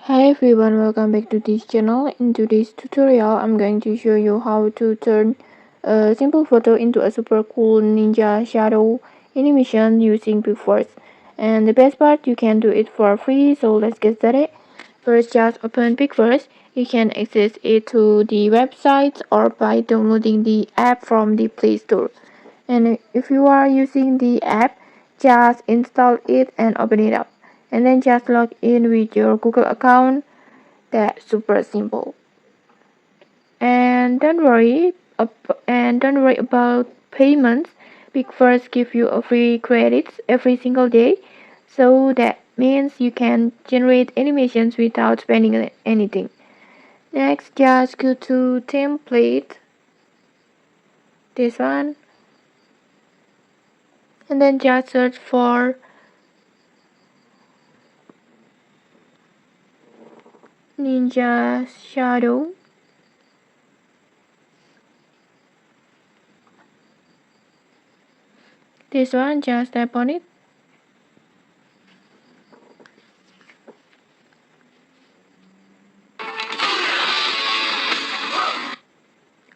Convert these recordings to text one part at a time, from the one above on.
Hi everyone, welcome back to this channel. In today's tutorial, I'm going to show you how to turn a simple photo into a super cool ninja shadow animation using Pixverse. And the best part, you can do it for free, so let's get started. First, just open Pixverse. You can access it to the website or by downloading the app from the Play Store. And if you are using the app, just install it and open it up, and then just log in with your Google account. That's super simple. And don't worry about payments. Pixverse give you a free credits every single day, so that means you can generate animations without spending anything. Next, just go to template, this one, and then just search for Ninja Shadow. This one, just tap on it.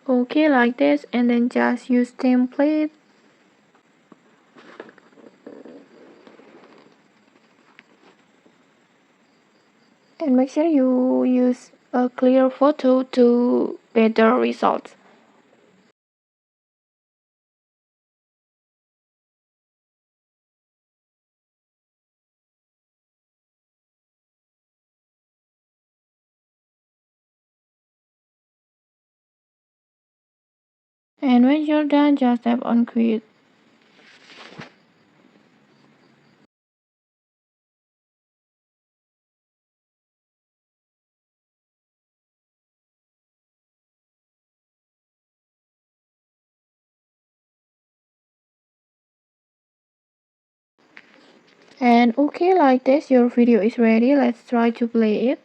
Okay, like this, and then just use template. And make sure you use a clear photo to better results. And when you're done, just tap on create. And okay, like this, your video is ready. Let's try to play it.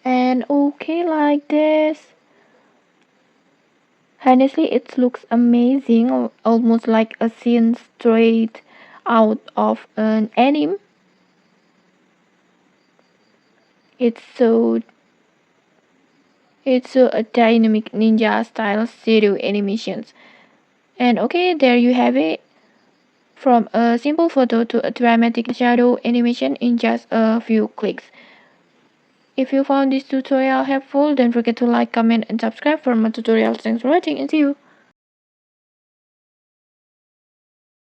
And okay, like this. Honestly, it looks amazing, almost like a scene straight out of an anime. It's so it's so a dynamic ninja style studio animations. And okay, there you have it. From a simple photo to a dramatic shadow animation in just a few clicks. If you found this tutorial helpful, don't forget to like, comment, and subscribe for more tutorials. Thanks for watching and see you.